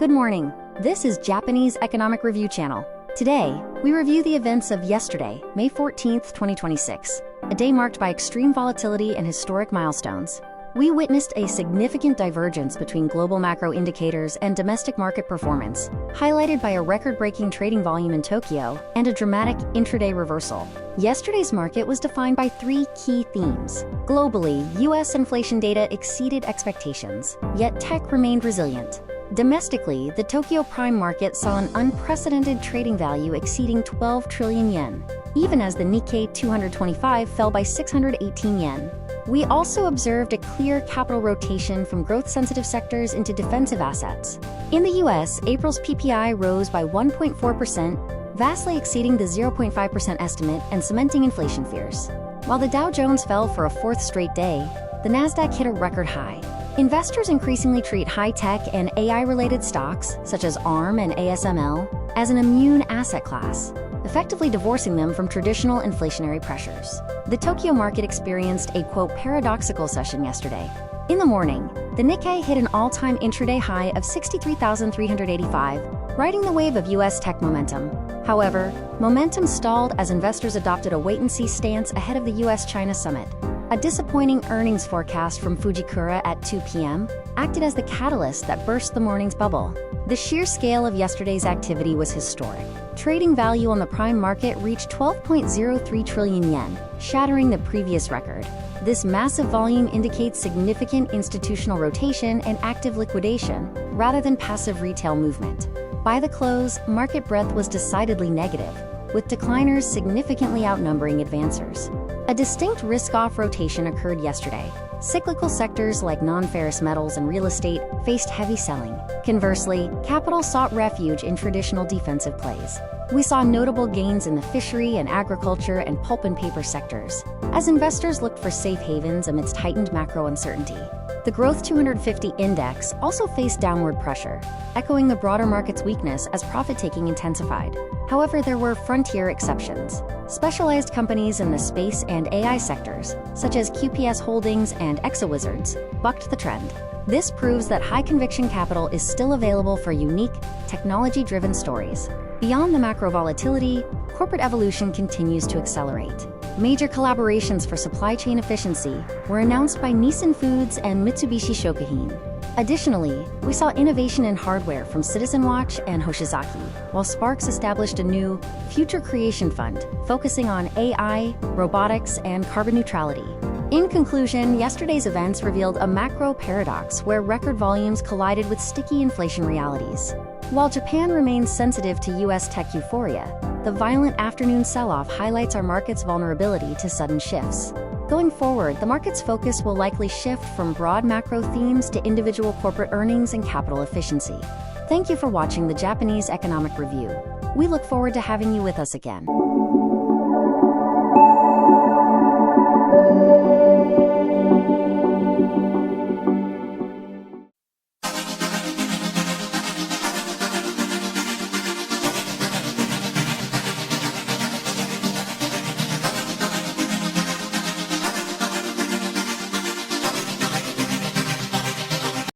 Good morning. This is Japanese Economic Review Channel. Today, we review the events of yesterday, May 14th, 2026, a day marked by extreme volatility and historic milestones. We witnessed a significant divergence between global macro indicators and domestic market performance, highlighted by a record-breaking trading volume in Tokyo and a dramatic intraday reversal. Yesterday's market was defined by three key themes. Globally, U.S. inflation data exceeded expectations, yet tech remained resilient. Domestically, the Tokyo prime market saw an unprecedented trading value exceeding 12 trillion yen, even as the Nikkei 225 fell by 618 yen. We also observed a clear capital rotation from growth-sensitive sectors into defensive assets. In the US, April's PPI rose by 1.4%, vastly exceeding the 0.5% estimate and cementing inflation fears. While the Dow Jones fell for a fourth straight day, the Nasdaq hit a record high. Investors increasingly treat high-tech and AI-related stocks, such as ARM and ASML, as an immune asset class, effectively divorcing them from traditional inflationary pressures. The Tokyo market experienced a, quote, paradoxical session yesterday. In the morning, the Nikkei hit an all-time intraday high of 63,385, riding the wave of U.S. tech momentum. However, momentum stalled as investors adopted a wait-and-see stance ahead of the U.S.-China summit. A disappointing earnings forecast from Fujikura at 2 p.m. acted as the catalyst that burst the morning's bubble. The sheer scale of yesterday's activity was historic. Trading value on the prime market reached 12.03 trillion yen, shattering the previous record. This massive volume indicates significant institutional rotation and active liquidation, rather than passive retail movement. By the close, market breadth was decidedly negative, with decliners significantly outnumbering advancers. A distinct risk-off rotation occurred yesterday. Cyclical sectors like non-ferrous metals and real estate faced heavy selling. Conversely, capital sought refuge in traditional defensive plays. We saw notable gains in the fishery and agriculture and pulp and paper sectors, as investors looked for safe havens amidst heightened macro uncertainty. The Growth 250 index also faced downward pressure, echoing the broader market's weakness as profit-taking intensified. However, there were frontier exceptions. Specialized companies in the space and AI sectors, such as QPS Holdings and ExoWizards, bucked the trend. This proves that high-conviction capital is still available for unique, technology-driven stories. Beyond the macro volatility, corporate evolution continues to accelerate. Major collaborations for supply chain efficiency were announced by Nissan Foods and Mitsubishi Shokuhin. Additionally, we saw innovation in hardware from Citizen Watch and Hoshizaki, while Sparks established a new Future Creation Fund focusing on AI, robotics, and carbon neutrality. In conclusion, yesterday's events revealed a macro paradox where record volumes collided with sticky inflation realities. While Japan remains sensitive to U.S. tech euphoria, the violent afternoon sell-off highlights our market's vulnerability to sudden shifts. Going forward, the market's focus will likely shift from broad macro themes to individual corporate earnings and capital efficiency. Thank you for watching the Japanese Economic Review. We look forward to having you with us again.